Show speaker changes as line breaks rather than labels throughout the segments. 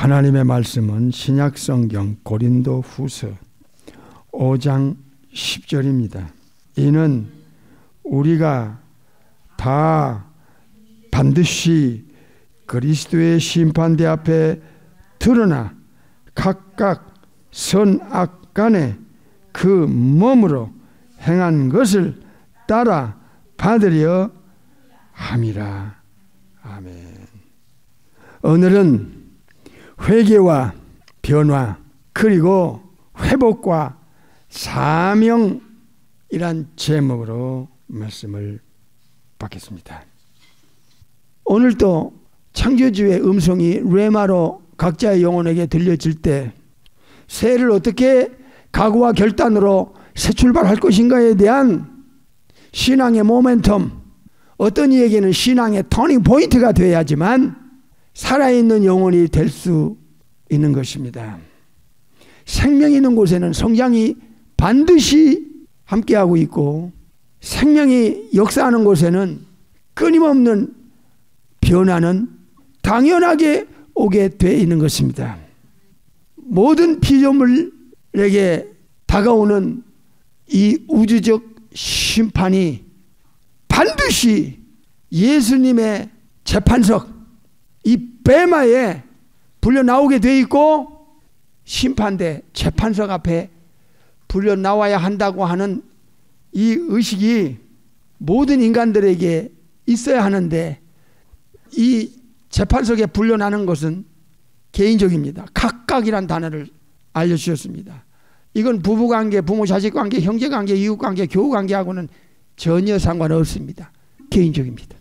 하나님의 말씀은 신약성경 고린도후서 5장 10절입니다. 이는 우리가 다 반드시 그리스도의 심판대 앞에 드러나 각각 선악간에 그 몸으로 행한 것을 따라 받으려 함이라. 아멘. 오늘은 회개와 변화 그리고 회복과 사명이란 제목으로 말씀을 받겠습니다. 오늘도 창조주의 음성이 레마로 각자의 영혼에게 들려질 때 새해를 어떻게 각오와 결단으로 새 출발할 것인가에 대한 신앙의 모멘텀, 어떤 이에게는 신앙의 터닝 포인트가 되어야지만 살아있는 영혼이 될 수 있는 것입니다. 생명이 있는 곳에는 성장이 반드시 함께하고 있고 생명이 역사하는 곳에는 끊임없는 변화는 당연하게 오게 되어 있는 것입니다. 모든 피조물에게 다가오는 이 우주적 심판이 반드시 예수님의 재판석, 이 베마에 불려 나오게 되어 있고 심판대, 재판석 앞에 불려 나와야 한다고 하는 이 의식이 모든 인간들에게 있어야 하는데 이 재판석에 불려나는 것은 개인적입니다. 각각이란 단어를 알려주셨습니다. 이건 부부관계, 부모 자식관계, 형제관계, 이웃관계, 교우관계하고는 전혀 상관없습니다. 개인적입니다.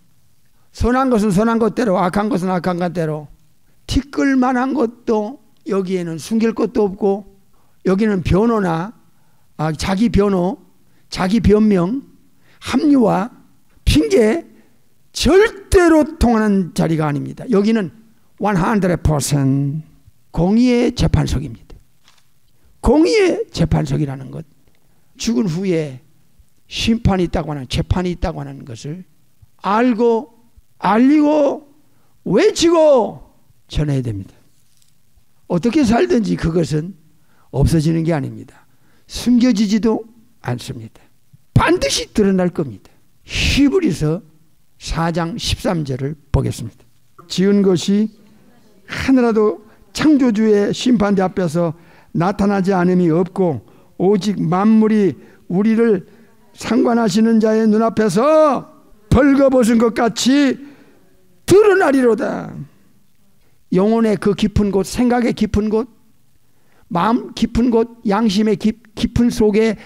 선한 것은 선한 것대로, 악한 것은 악한 것대로, 티끌만한 것도 여기에는 숨길 것도 없고, 여기는 변호나 자기 변호, 자기 변명, 합리화, 핑계 절대로 통하는 자리가 아닙니다. 여기는 100% 공의의 재판석입니다. 공의의 재판석이라는 것, 죽은 후에 심판이 있다고 하는, 재판이 있다고 하는 것을 알고 알리고 외치고 전해야 됩니다. 어떻게 살든지 그것은 없어지는 게 아닙니다. 숨겨지지도 않습니다. 반드시 드러날 겁니다. 히브리서 4장 13절을 보겠습니다. 지은 것이 하나라도 창조주의 심판대 앞에서 나타나지 않음이 없고 오직 만물이 우리를 상관하시는 자의 눈앞에서 벌거벗은 것 같이 드러나리로다. 영혼의 그 깊은 곳, 생각의 깊은 곳, 마음 깊은 곳, 양심의 깊은 속에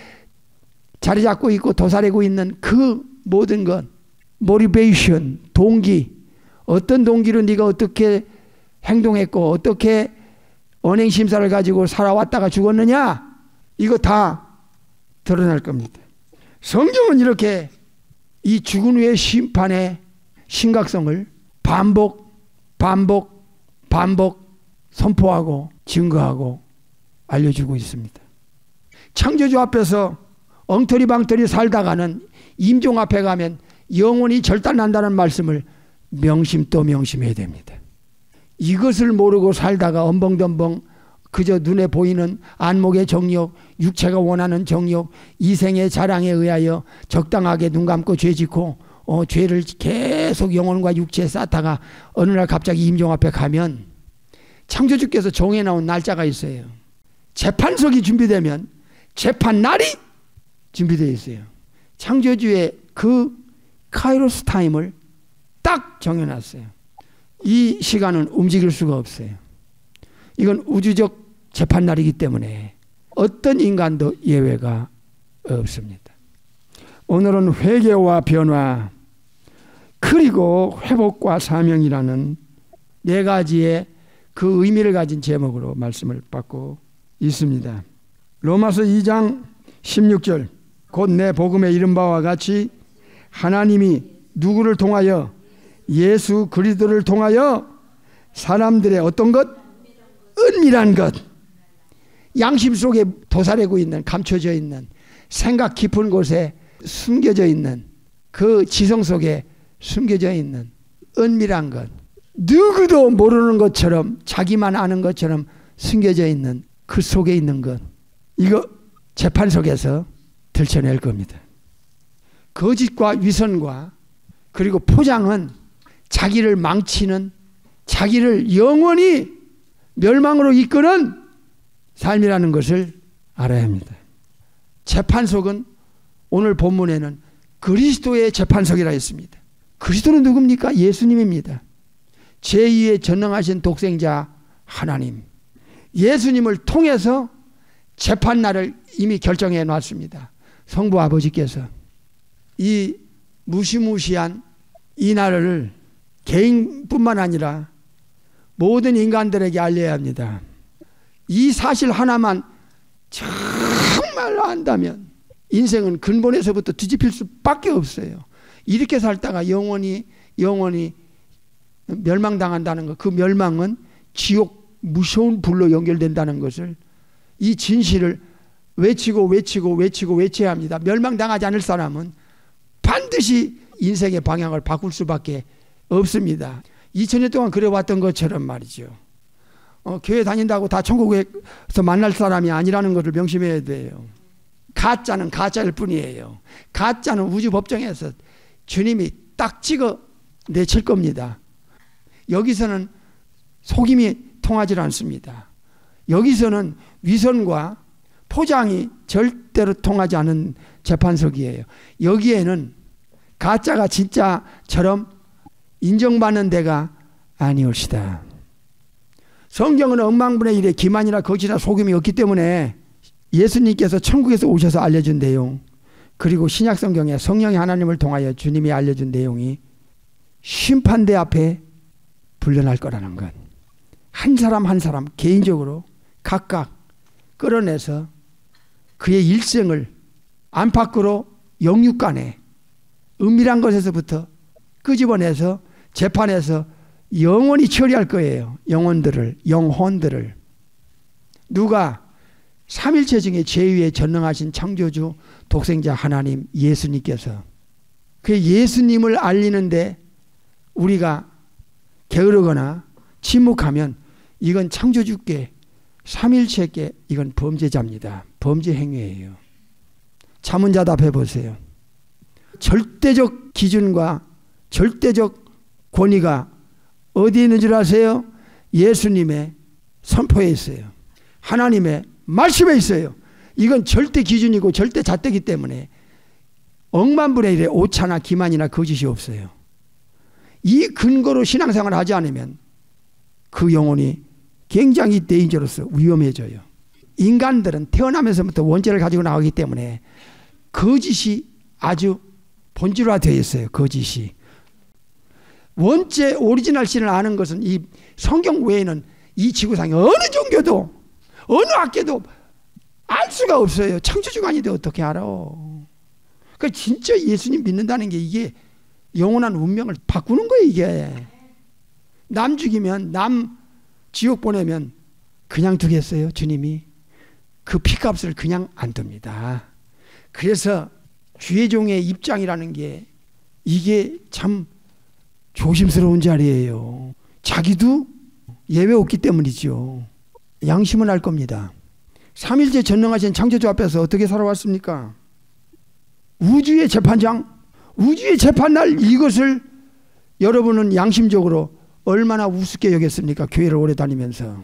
자리 잡고 있고 도사리고 있는 그 모든 것, 모티베이션, 동기, 어떤 동기로 네가 어떻게 행동했고 어떻게 언행심사를 가지고 살아왔다가 죽었느냐, 이거 다 드러날 겁니다. 성경은 이렇게 이 죽은 후의 심판의 심각성을 반복 선포하고 증거하고 알려주고 있습니다. 창조주 앞에서 엉터리방터리 살다가는 임종 앞에 가면 영혼이 절단난다는 말씀을 명심 또 명심해야 됩니다. 이것을 모르고 살다가 엄벙덤벙 그저 눈에 보이는 안목의 정욕, 육체가 원하는 정욕, 이생의 자랑에 의하여 적당하게 눈 감고 죄 짓고 죄를 계속 영혼과 육체에 쌓다가 어느 날 갑자기 임종 앞에 가면 창조주께서 정해놓은 날짜가 있어요. 재판석이 준비되면 재판 날이 준비되어 있어요. 창조주의 그 카이로스 타임을 딱 정해놨어요. 이 시간은 움직일 수가 없어요. 이건 우주적 재판날이기 때문에 어떤 인간도 예외가 없습니다. 오늘은 회개와 변화 그리고 회복과 사명이라는 네 가지의 그 의미를 가진 제목으로 말씀을 받고 있습니다. 로마서 2장 16절 곧 내 복음에 이른 바와 같이 하나님이 누구를 통하여 예수 그리스도를 통하여 사람들의 어떤 것? 은밀한 것, 양심 속에 도사리고 있는, 감춰져 있는, 생각 깊은 곳에 숨겨져 있는, 그 지성 속에 숨겨져 있는 은밀한 것, 누구도 모르는 것처럼 자기만 아는 것처럼 숨겨져 있는 그 속에 있는 것, 이거 재판 속에서 들춰낼 겁니다. 거짓과 위선과 그리고 포장은 자기를 망치는, 자기를 영원히 멸망으로 이끄는 삶이라는 것을 알아야 합니다. 재판석은 오늘 본문에는 그리스도의 재판석이라 했습니다. 그리스도는 누굽니까? 예수님입니다. 제2의 전능하신 독생자 하나님, 예수님을 통해서 재판날을 이미 결정해 놨습니다. 성부 아버지께서 이 무시무시한 이 날을 개인뿐만 아니라 모든 인간들에게 알려야 합니다. 이 사실 하나만 정말로 안다면 인생은 근본에서부터 뒤집힐 수밖에 없어요. 이렇게 살다가 영원히 멸망당한다는 것, 그 멸망은 지옥 무서운 불로 연결된다는 것을, 이 진실을 외쳐야 합니다. 멸망당하지 않을 사람은 반드시 인생의 방향을 바꿀 수밖에 없습니다. 2000년 동안 그래왔던 것처럼 말이죠. 교회 다닌다고 다 천국에서 만날 사람이 아니라는 것을 명심해야 돼요. 가짜는 가짜일 뿐이에요. 가짜는 우주 법정에서 주님이 딱 찍어 내칠 겁니다. 여기서는 속임이 통하지 않습니다. 여기서는 위선과 포장이 절대로 통하지 않은 재판석이에요. 여기에는 가짜가 진짜처럼 인정받는 데가 아니올시다. 성경은 엉망분의 기만이나 거짓이나 속임이 없기 때문에 예수님께서 천국에서 오셔서 알려준 내용, 그리고 신약성경에 성령의 하나님을 통하여 주님이 알려준 내용이 심판대 앞에 불려날 거라는 것. 한 사람 한 사람 개인적으로 각각 끌어내서 그의 일생을 안팎으로 영육간에 은밀한 것에서부터 끄집어내서 재판에서 영원히 처리할 거예요. 영혼들을. 누가? 삼일체 중에 제2의 전능하신 창조주 독생자 하나님 예수님께서. 그 예수님을 알리는데 우리가 게으르거나 침묵하면 이건 창조주께, 삼일체께 이건 범죄자입니다. 범죄 행위예요. 자문자답해 보세요. 절대적 기준과 절대적 권위가 어디에 있는 줄 아세요? 예수님의 선포에 있어요. 하나님의 말씀에 있어요. 이건 절대 기준이고 절대 잣대기 때문에 억만분의 1의 오차나 기만이나 거짓이 없어요. 이 근거로 신앙생활을 하지 않으면 그 영혼이 굉장히 데인저러스, 위험해져요. 인간들은 태어나면서부터 원죄를 가지고 나오기 때문에 거짓이 아주 본질화되어 있어요. 거짓이. 원죄 오리지널 신을 아는 것은 이 성경 외에는 이 지구상에 어느 종교도 어느 학계도 알 수가 없어요. 창조주가 아닌데 어떻게 알아? 그러니까 진짜 예수님 믿는다는 게 이게 영원한 운명을 바꾸는 거예요. 이게 남 죽이면, 남 지옥 보내면 그냥 두겠어요? 주님이 그 피값을 그냥 안 둡니다. 그래서 주의 종의 입장이라는 게 이게 참 조심스러운 자리예요. 자기도 예외 없기 때문이죠. 양심은 알 겁니다. 삼일째 전능하신 창조주 앞에서 어떻게 살아왔습니까? 우주의 재판장, 우주의 재판날, 이것을 여러분은 양심적으로 얼마나 우습게 여겼습니까? 교회를 오래 다니면서.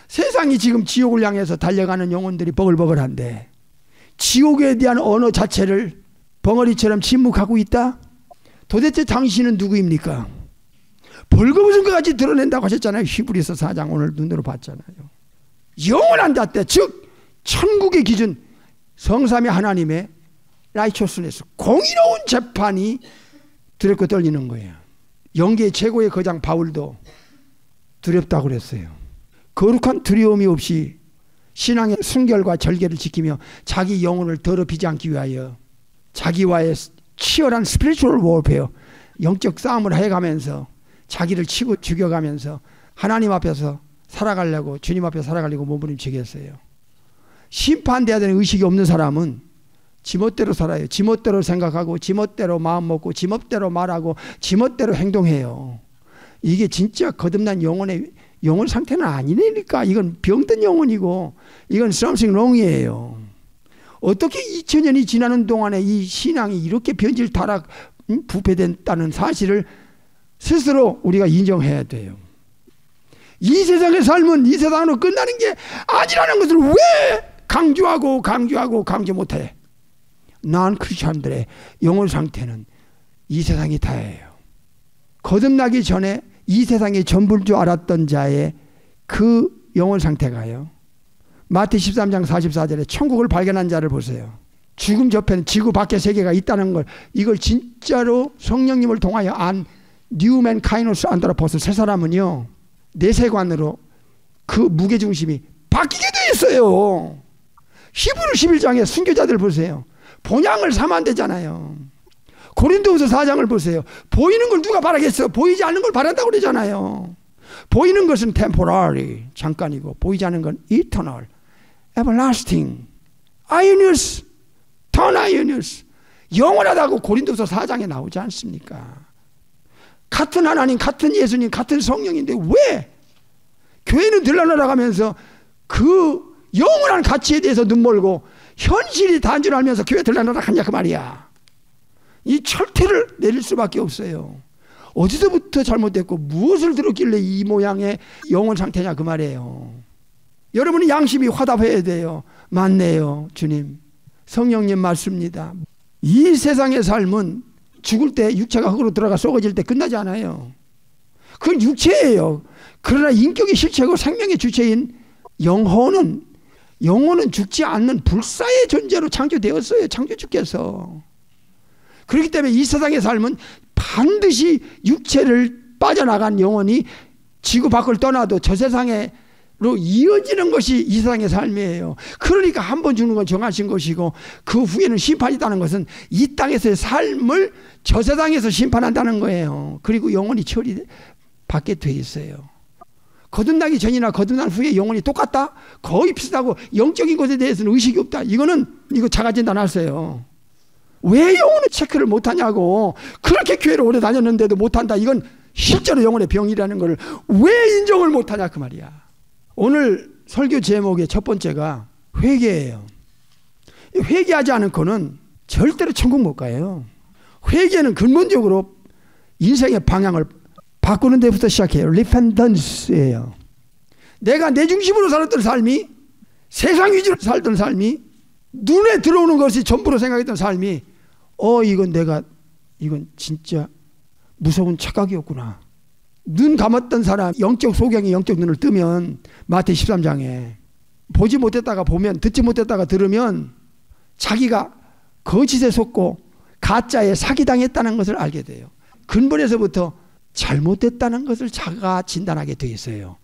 세상이 지금 지옥을 향해서 달려가는 영혼들이 버글버글한데 지옥에 대한 언어 자체를 벙어리처럼 침묵하고 있다? 도대체 당신은 누구입니까? 벌거벗은 것까지 드러낸다고 하셨잖아요. 히브리서 4장 오늘 눈으로 봤잖아요. 영원한 잣대, 즉 천국의 기준, 성삼위 하나님의 라이처스네스, 공의로운 재판이 두렵고 떨리는 거예요. 영계 최고의 거장 바울도 두렵다고 그랬어요. 거룩한 두려움이 없이 신앙의 순결과 절개를 지키며 자기 영혼을 더럽히지 않기 위하여 자기와의 치열한 스피리추얼 워페어, 영적 싸움을 해가면서 자기를 치고 죽여가면서 하나님 앞에서 살아가려고, 주님 앞에 살아가려고 몸부림치겠어요. 심판돼야 되는 의식이 없는 사람은 지멋대로 살아요. 지멋대로 생각하고 지멋대로 마음 먹고 지멋대로 말하고 지멋대로 행동해요. 이게 진짜 거듭난 영혼의 영혼 상태는 아니니까. 이건 병든 영혼이고 이건 something wrong이에요. 어떻게 2000년이 지나는 동안에 이 신앙이 이렇게 변질 타락 부패됐다는 사실을 스스로 우리가 인정해야 돼요. 이 세상의 삶은 이 세상으로 끝나는 게 아니라는 것을 왜 강조 못해? 난 크리스천들의 영혼 상태는 이 세상이 다예요. 거듭나기 전에 이 세상이 전부인 줄 알았던 자의 그 영혼 상태가요. 마태 13장 44절에 천국을 발견한 자를 보세요. 죽음 옆에는 지구 밖의 세계가 있다는 걸, 이걸 진짜로 성령님을 통하여 안 뉴맨 카이노스 안드로포스 새 사람은요, 내 세관으로 그 무게중심이 바뀌게 돼 있어요. 히브리 11장에 순교자들 보세요. 본향을 삼으면 되잖아요. 고린도후서 4장을 보세요. 보이는 걸 누가 바라겠어? 보이지 않는 걸 바란다고 그러잖아요. 보이는 것은 temporary, 잠깐이고, 보이지 않는 건 eternal, everlasting, aeonius, tonaionius, 영원하다고 고린도서 4장에 나오지 않습니까? 같은 하나님, 같은 예수님, 같은 성령인데 왜 교회는 들러나가면서 그 영원한 가치에 대해서 눈멀고 현실이 단순하면서 교회 들러나가냐 그 말이야. 이 철퇴를 내릴 수밖에 없어요. 어디서부터 잘못됐고 무엇을 들었길래 이 모양의 영혼 상태냐 그 말이에요. 여러분이 양심이 화답해야 돼요. 맞네요, 주님. 성령님 맞습니다. 이 세상의 삶은 죽을 때 육체가 흙으로 들어가 썩어질 때 끝나지 않아요. 그건 육체예요. 그러나 인격이 실체고 생명의 주체인 영혼은 죽지 않는 불사의 존재로 창조되었어요. 창조주께서. 그렇기 때문에 이 세상의 삶은 반드시 육체를 빠져나간 영혼이 지구 밖을 떠나도 저 세상으로 이어지는 것이 이 세상의 삶이에요. 그러니까 한 번 죽는 건 정하신 것이고 그 후에는 심판이다는 것은 이 땅에서의 삶을 저 세상에서 심판한다는 거예요. 그리고 영혼이 처리받게 돼 있어요. 거듭나기 전이나 거듭난 후에 영혼이 똑같다? 거의 비슷하고 영적인 것에 대해서는 의식이 없다. 이거 자가진단하세요. 왜 영혼을 체크를 못하냐고. 그렇게 교회를 오래 다녔는데도 못한다. 이건 실제로 영혼의 병이라는 걸 왜 인정을 못하냐 그 말이야. 오늘 설교 제목의 첫 번째가 회개예요. 회개하지 않고는 절대로 천국 못 가요. 회개는 근본적으로 인생의 방향을 바꾸는 데부터 시작해요. 리펜던스예요. 내가 내 중심으로 살았던 삶이, 세상 위주로 살던 삶이, 눈에 들어오는 것이 전부로 생각했던 삶이 이건 진짜 무서운 착각이었구나. 눈 감았던 사람, 영적 소경이 영적 눈을 뜨면 마태 13장에 보지 못했다가 보면, 듣지 못했다가 들으면 자기가 거짓에 속고 가짜에 사기당했다는 것을 알게 돼요. 근본에서부터 잘못됐다는 것을 자가 진단하게 돼 있어요.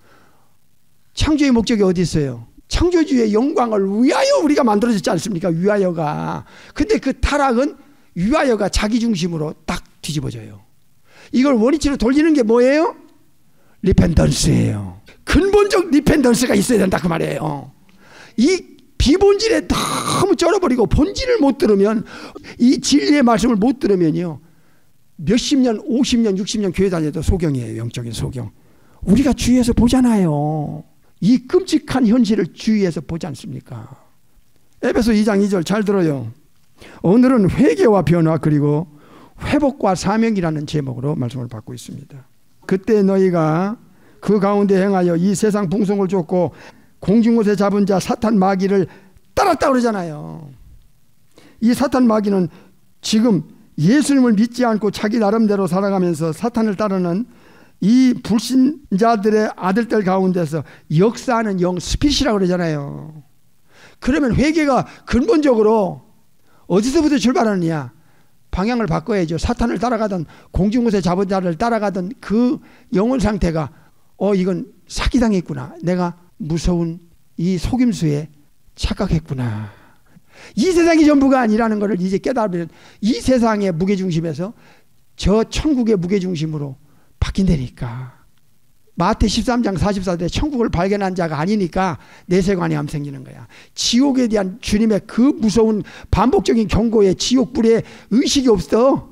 창조의 목적이 어디 있어요? 창조주의 영광을 위하여 우리가 만들어졌지 않습니까? 위하여가. 근데 그 타락은 위하여가 자기 중심으로 딱 뒤집어져요. 이걸 원위치로 돌리는 게 뭐예요? 리펜던스예요. 근본적 리펜던스가 있어야 된다 그 말이에요. 이 비본질에 너무 쩔어버리고 본질을 못 들으면, 이 진리의 말씀을 못 들으면요, 몇십 년, 50년, 60년 교회 다녀도 소경이에요. 영적인 소경. 우리가 주위에서 보잖아요. 이 끔찍한 현실을 주위에서 보지 않습니까? 에베소 2장 2절 잘 들어요. 오늘은 회개와 변화 그리고 회복과 사명이라는 제목으로 말씀을 받고 있습니다. 그때 너희가 그 가운데 행하여 이 세상 풍성을 쫓고 공중곳에 잡은 자 사탄 마귀를 따랐다 그러잖아요. 이 사탄 마귀는 지금 예수님을 믿지 않고 자기 나름대로 살아가면서 사탄을 따르는 이 불신자들의 아들들 가운데서 역사하는 영 스피릿이라고 그러잖아요. 그러면 회개가 근본적으로 어디서부터 출발하느냐? 방향을 바꿔야죠. 사탄을 따라가던, 공중곳에 잡은 자를 따라가던 그 영혼 상태가 이건 사기당했구나. 내가 무서운 이 속임수에 착각했구나. 이 세상이 전부가 아니라는 것을 이제 깨달으면 이 세상의 무게중심에서 저 천국의 무게중심으로 바뀐다니까. 마태 13장 44절에 천국을 발견한 자가 아니니까 내세관이 생기는 거야. 지옥에 대한 주님의 그 무서운 반복적인 경고에 지옥불에 의식이 없어.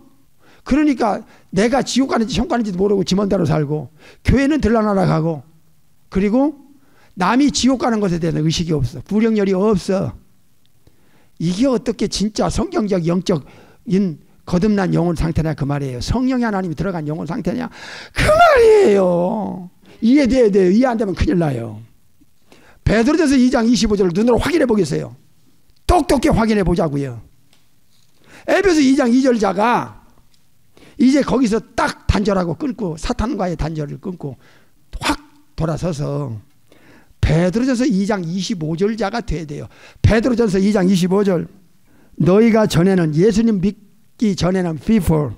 그러니까 내가 지옥 가는지 천국 가는지도 모르고 지먼대로 살고 교회는 들락날락 하고 그리고 남이 지옥 가는 것에 대한 의식이 없어. 불행열이 없어. 이게 어떻게 진짜 성경적 영적인 거듭난 영혼 상태냐 그 말이에요. 성령의 하나님이 들어간 영혼 상태냐 그 말이에요. 이해돼야 돼요. 이해 안 되면 큰일 나요. 베드로전서 2장 25절을 눈으로 확인해 보겠어요. 똑똑히 확인해 보자고요. 에베소 2장 2절자가 이제 거기서 딱 단절하고 끊고 사탄과의 단절을 끊고 확 돌아서서 베드로전서 2장 25절자가 돼야 돼요. 베드로전서 2장 25절 너희가 전에는 예수님 믿기 전에는 before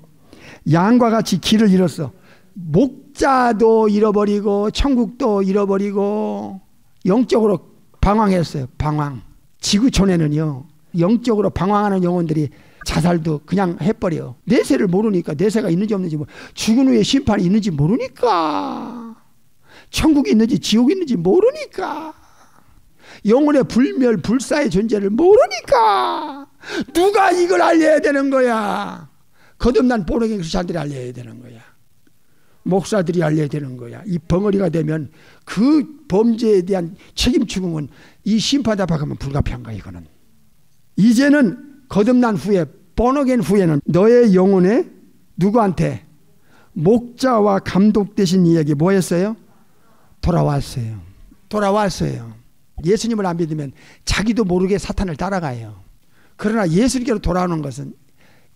양과 같이 길을 잃었어. 목자도 잃어버리고 천국도 잃어버리고 영적으로 방황했어요. 방황. 지구촌에는요 영적으로 방황하는 영혼들이 자살도 그냥 해버려. 내세를 모르니까 내세가 있는지 없는지 죽은 후에 심판이 있는지 모르니까 천국이 있는지 지옥이 있는지 모르니까 영혼의 불멸 불사의 존재를 모르니까 누가 이걸 알려야 되는 거야. 거듭난 born-again 크리스찬들이 알려야 되는 거야. 목사들이 알려야 되는 거야. 이 벙어리가 되면 그 범죄에 대한 책임 추궁은 이 심판 답하면 불가피한 거야. 이거는 이제는 거듭난 후에 born-again 후에는 너의 영혼에 누구한테 목자와 감독 되신 이에게 뭐 했어요? 돌아왔어요. 돌아왔어요. 예수님을 안 믿으면 자기도 모르게 사탄을 따라가요. 그러나 예수님께로 돌아오는 것은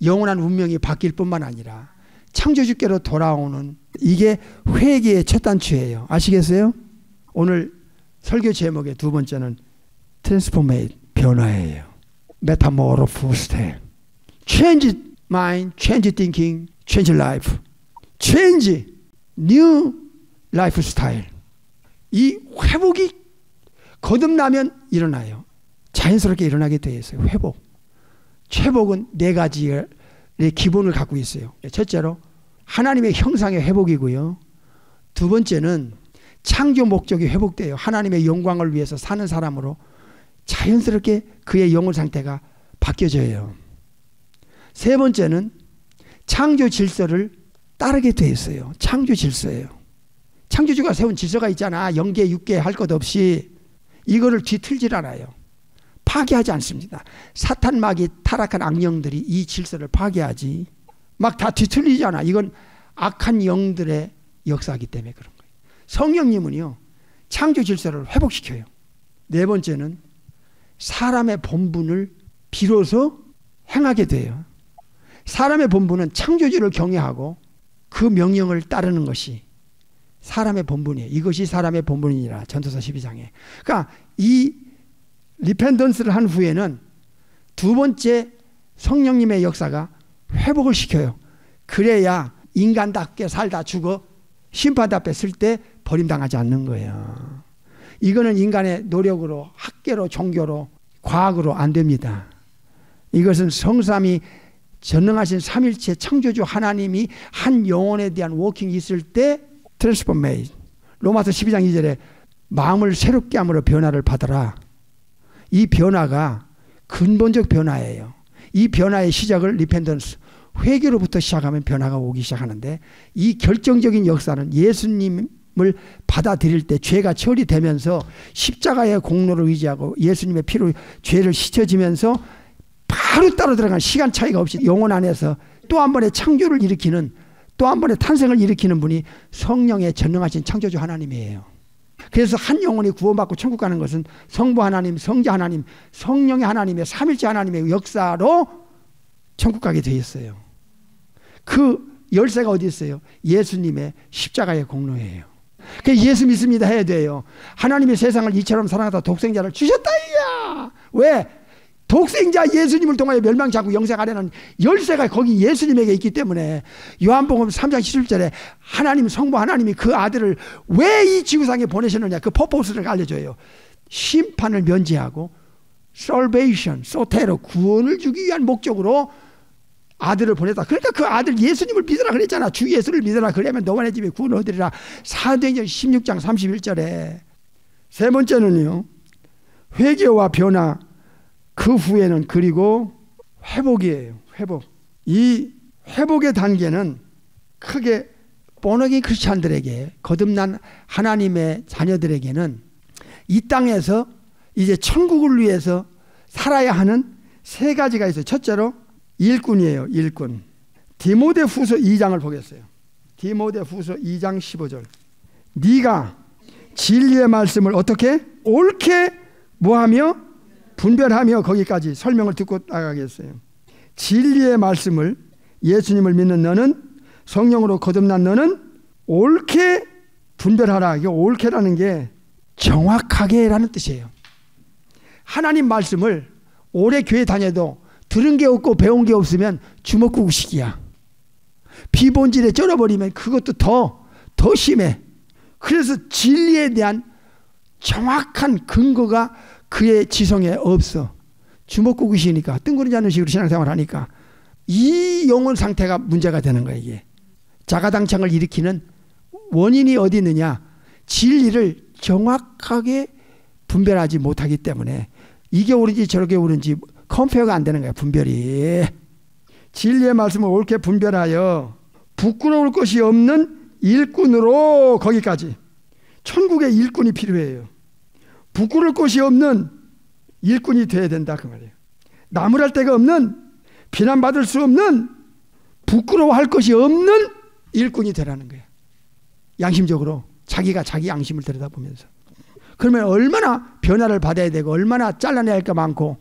영원한 운명이 바뀔 뿐만 아니라 창조주께로 돌아오는 이게 회개의 첫 단추예요. 아시겠어요? 오늘 설교 제목의 두 번째는 transformate 변화예요. 메타모르포스테 change mind, change thinking, change life, change new lifestyle. 이 회복이 거듭나면 일어나요. 자연스럽게 일어나게 되어 있어요. 회복. 회복은 네 가지의 기본을 갖고 있어요. 첫째로 하나님의 형상의 회복이고요. 두 번째는 창조 목적이 회복돼요. 하나님의 영광을 위해서 사는 사람으로 자연스럽게 그의 영혼 상태가 바뀌어져요. 세 번째는 창조 질서를 따르게 돼 있어요. 창조 질서예요. 창조주가 세운 질서가 있잖아. 영계 육계 할 것 없이 이거를 뒤틀질 않아요. 파괴하지 않습니다. 사탄막이 타락한 악령들이 이 질서를 파괴하지 막 다 뒤틀리잖아. 이건 악한 영들의 역사이기 때문에 그런 거예요. 성령님은요 창조 질서를 회복시켜요. 네 번째는 사람의 본분을 비로소 행하게 돼요. 사람의 본분은 창조주를 경외하고 그 명령을 따르는 것이 사람의 본분이에요. 이것이 사람의 본분이니라. 전도서 12장에. 그러니까 이 리펜던스를 한 후에는 두 번째 성령님의 역사가 회복을 시켜요. 그래야 인간답게 살다 죽어 심판 앞에 쓸 때 버림당하지 않는 거예요. 이거는 인간의 노력으로 학계로 종교로 과학으로 안 됩니다. 이것은 성삼이 전능하신 삼일체 창조주 하나님이 한 영혼에 대한 워킹이 있을 때 트랜스포메이션. 로마서 12장 2절에 마음을 새롭게 함으로 변화를 받아라. 이 변화가 근본적 변화예요. 이 변화의 시작을 리펜던스 회개로부터 시작하면 변화가 오기 시작하는데 이 결정적인 역사는 예수님을 받아들일 때 죄가 처리되면서 십자가의 공로를 의지하고 예수님의 피로 죄를 씻어지면서 바로 따로 들어간 시간 차이가 없이 영혼 안에서 또 한 번의 창조를 일으키는 또 한 번의 탄생을 일으키는 분이 성령의 전능하신 창조주 하나님이에요. 그래서 한 영혼이 구원받고 천국 가는 것은 성부 하나님, 성자 하나님, 성령의 하나님의 삼일째 하나님의 역사로 천국 가게 되어 있어요. 그 열쇠가 어디 있어요? 예수님의 십자가의 공로예요. 그래서 예수 믿습니다 해야 돼요. 하나님의 세상을 이처럼 사랑하다 독생자를 주셨다이야. 왜? 독생자 예수님을 통하여 멸망치 않고 영생하려는 열쇠가 거기 예수님에게 있기 때문에 요한복음 3장 17절에 하나님 성부 하나님이 그 아들을 왜 이 지구상에 보내셨느냐 그 퍼포스를 알려줘요. 심판을 면제하고 salvation, 소테로 구원을 주기 위한 목적으로 아들을 보냈다. 그러니까 그 아들 예수님을 믿으라 그랬잖아. 주 예수를 믿으라. 그러면 너만의 집에 구원을 얻으리라. 사도행전 16장 31절에. 세 번째는요. 회개와 변화 그 후에는 그리고 회복이에요. 회복. 이 회복의 단계는 크게 본어게인 크리스찬들에게, 거듭난 하나님의 자녀들에게는 이 땅에서 이제 천국을 위해서 살아야 하는 세 가지가 있어요. 첫째로 일꾼이에요. 일꾼. 디모데후서 2장을 보겠어요. 디모데후서 2장 15절. 네가 진리의 말씀을 어떻게 옳게 뭐하며 분별하며, 거기까지 설명을 듣고 나가겠어요. 진리의 말씀을, 예수님을 믿는 너는, 성령으로 거듭난 너는 옳게 분별하라. 이게 옳게라는 게 정확하게 라는 뜻이에요. 하나님 말씀을 오래 교회 다녀도 들은 게 없고 배운 게 없으면 주먹구구식이야. 비본질에 쩔어버리면 그것도 더 심해. 그래서 진리에 대한 정확한 근거가 그의 지성에 없어. 주먹구구식이니까, 뜬구름 잡는 식으로 신앙생활을 하니까 이 영혼 상태가 문제가 되는 거예요. 이게 자가당창을 일으키는 원인이 어디 있느냐? 진리를 정확하게 분별하지 못하기 때문에 이게 옳은지 저게 옳은지 컴페어가 안 되는 거야. 분별이. 진리의 말씀을 옳게 분별하여 부끄러울 것이 없는 일꾼으로, 거기까지. 천국의 일꾼이 필요해요. 부끄러울 것이 없는 일꾼이 돼야 된다 그 말이에요. 나무랄 데가 없는, 비난받을 수 없는, 부끄러워할 것이 없는 일꾼이 되라는 거예요. 양심적으로 자기가 자기 양심을 들여다보면서. 그러면 얼마나 변화를 받아야 되고 얼마나 잘라내야 할 게 많고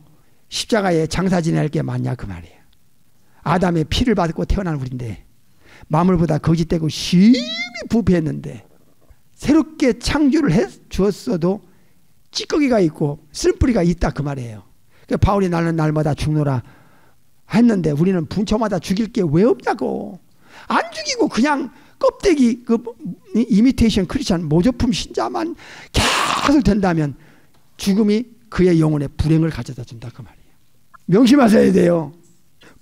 십자가에 장사 지내야 할 게 많냐 그 말이에요. 아담의 피를 받고 태어난 우리인데 마물보다 거짓되고 심히 부패했는데 새롭게 창조를 해 주었어도 찌꺼기가 있고 쓸뿌리가 있다 그 말이에요. 그러니까 바울이 나는 날마다 죽노라 했는데 우리는 분초마다 죽일 게 왜 없냐고. 안 죽이고 그냥 껍데기 그 이미테이션 크리스찬 모조품 신자만 계속 된다면 죽음이 그의 영혼에 불행을 가져다 준다 그 말이에요. 명심하셔야 돼요.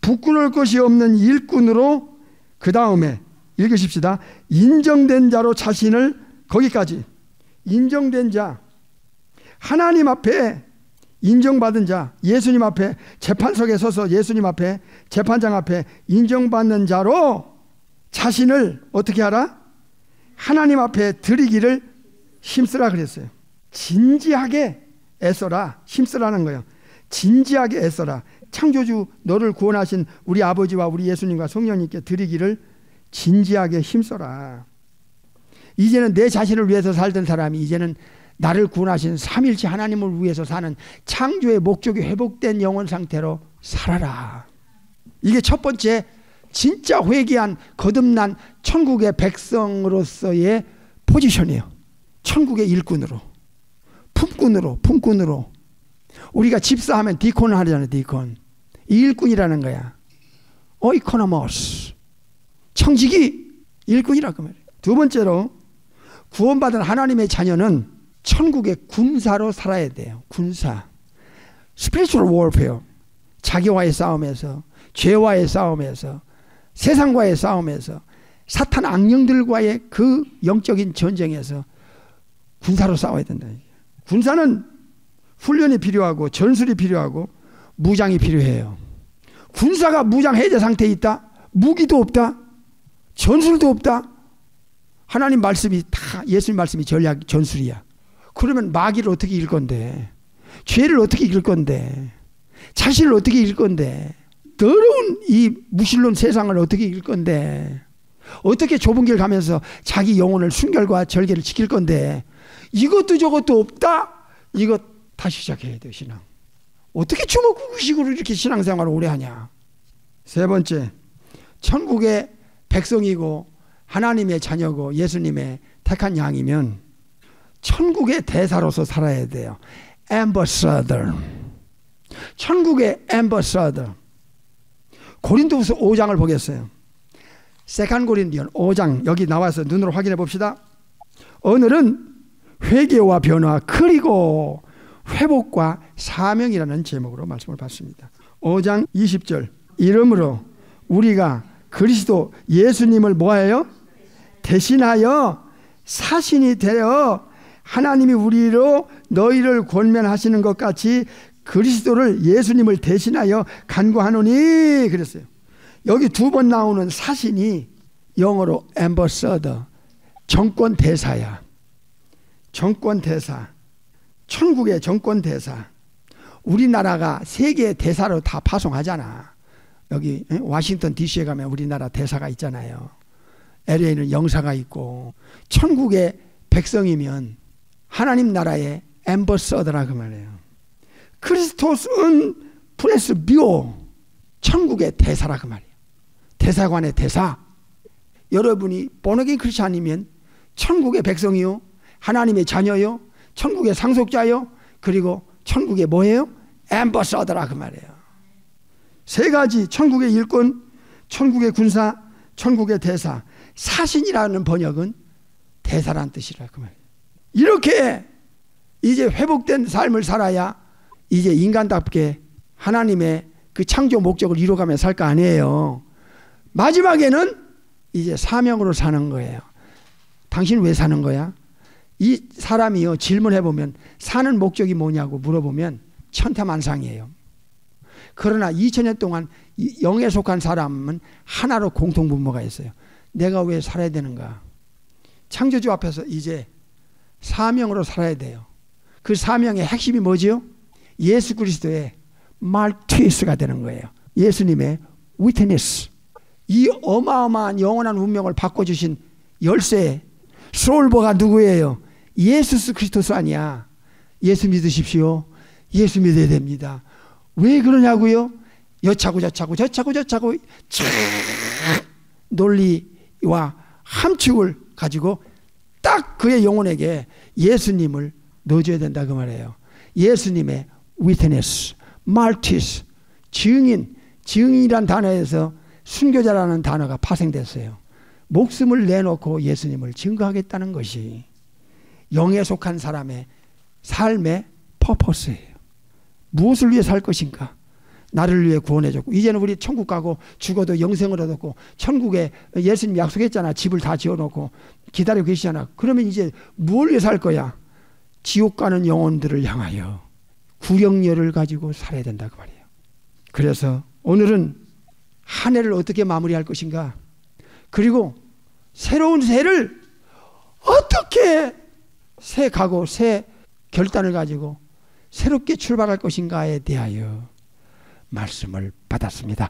부끄러울 것이 없는 일꾼으로, 그 다음에 읽으십시다. 인정된 자로 자신을, 거기까지. 인정된 자, 하나님 앞에 인정받은 자, 예수님 앞에 재판석에 서서 예수님 앞에 재판장 앞에 인정받는 자로 자신을 어떻게 하라? 하나님 앞에 드리기를 힘쓰라 그랬어요. 진지하게 애써라. 힘쓰라는 거예요. 진지하게 애써라. 창조주 너를 구원하신 우리 아버지와 우리 예수님과 성령님께 드리기를 진지하게 힘써라. 이제는 내 자신을 위해서 살던 사람이 이제는 나를 구원하신 삼일체 하나님을 위해서 사는 창조의 목적이 회복된 영혼 상태로 살아라. 이게 첫 번째 진짜 회개한 거듭난 천국의 백성으로서의 포지션이에요. 천국의 일꾼으로, 품꾼으로. 우리가 집사하면 디콘을 하잖아요. 디콘. 이 일꾼이라는 거야. 오이코노모스, 청지기 일꾼이라고 말해요. 두 번째로 구원받은 하나님의 자녀는 천국의 군사로 살아야 돼요. 군사. 스피리추얼 워페어. 자기와의 싸움에서, 죄와의 싸움에서, 세상과의 싸움에서, 사탄 악령들과의 그 영적인 전쟁에서 군사로 싸워야 된다. 군사는 훈련이 필요하고 전술이 필요하고 무장이 필요해요. 군사가 무장 해제 상태에 있다? 무기도 없다? 전술도 없다? 하나님 말씀이 다, 예수님 말씀이 전략, 전술이야. 그러면 마귀를 어떻게 이길 건데? 죄를 어떻게 이길 건데? 자신을 어떻게 이길 건데? 더러운 이 무신론 세상을 어떻게 이길 건데? 어떻게 좁은 길 가면서 자기 영혼을 순결과 절개를 지킬 건데? 이것도 저것도 없다? 이거 다시 시작해야 돼요. 신앙. 어떻게 주먹구구식으로 이렇게 신앙생활을 오래 하냐? 세 번째, 천국의 백성이고 하나님의 자녀고 예수님의 택한 양이면 천국의 대사로서 살아야 돼요. ambassador. 천국의 ambassador. 고린도후서 5장을 보겠어요. 세컨 고린디언 5장 여기 나와서 눈으로 확인해 봅시다. 오늘은 회개와 변화 그리고 회복과 사명이라는 제목으로 말씀을 받습니다. 5장 20절. 이러므로 우리가 그리스도 예수님을 뭐하여? 대신하여 사신이 되어 하나님이 우리로 너희를 권면하시는 것 같이 그리스도를 예수님을 대신하여 간구하노니 그랬어요. 여기 두 번 나오는 사신이 영어로 ambassador, 정권 대사야. 정권 대사. 천국의 정권 대사. 우리나라가 세계 대사로 다 파송하잖아. 여기 워싱턴 DC에 가면 우리나라 대사가 있잖아요. LA는 영사가 있고. 천국의 백성이면 하나님 나라의 엠버서더라 그 말이에요. 크리스토스은 프레스비오, 천국의 대사라 그 말이에요. 대사관의 대사. 여러분이 본어게인 크리스찬이면 천국의 백성이요, 하나님의 자녀요, 천국의 상속자요, 그리고 천국의 뭐예요? 엠버서더라 그 말이에요. 세 가지, 천국의 일꾼, 천국의 군사, 천국의 대사. 사신이라는 번역은 대사란 뜻이라 그 말이에요. 이렇게 이제 회복된 삶을 살아야 이제 인간답게 하나님의 그 창조 목적을 이루어가며 살 거 아니에요. 마지막에는 이제 사명으로 사는 거예요. 당신 왜 사는 거야? 이 사람이요, 질문해보면 사는 목적이 뭐냐고 물어보면 천태만상이에요. 그러나 2000년 동안 영에 속한 사람은 하나로 공통분모가 있어요. 내가 왜 살아야 되는가? 창조주 앞에서 이제 사명으로 살아야 돼요. 그 사명의 핵심이 뭐지요? 예수 그리스도의 말티스가 되는 거예요. 예수님의 위트니스. 이 어마어마한 영원한 운명을 바꿔주신 열쇠 솔버가 누구예요? 예수 그리스도스 아니야. 예수 믿으십시오. 예수 믿어야 됩니다. 왜 그러냐고요? 여차고 저차고 논리와 함축을 가지고 딱 그의 영혼에게 예수님을 넣어줘야 된다 그 말이에요. 예수님의 위트니스, 말티스, 증인이란 단어에서 순교자라는 단어가 파생됐어요. 목숨을 내놓고 예수님을 증거하겠다는 것이 영에 속한 사람의 삶의 퍼포스예요. 무엇을 위해 살 것인가? 나를 위해 구원해줬고, 이제는 우리 천국 가고 죽어도 영생을 얻었고, 천국에 예수님 약속했잖아. 집을 다 지어놓고 기다리고 계시잖아. 그러면 이제 뭘 위해 살 거야? 지옥 가는 영혼들을 향하여 구령열을 가지고 살아야 된다 그 말이에요. 그래서 오늘은 한 해를 어떻게 마무리할 것인가, 그리고 새로운 새를 어떻게 새 각오, 새 결단을 가지고 새롭게 출발할 것인가에 대하여 말씀을 받았습니다.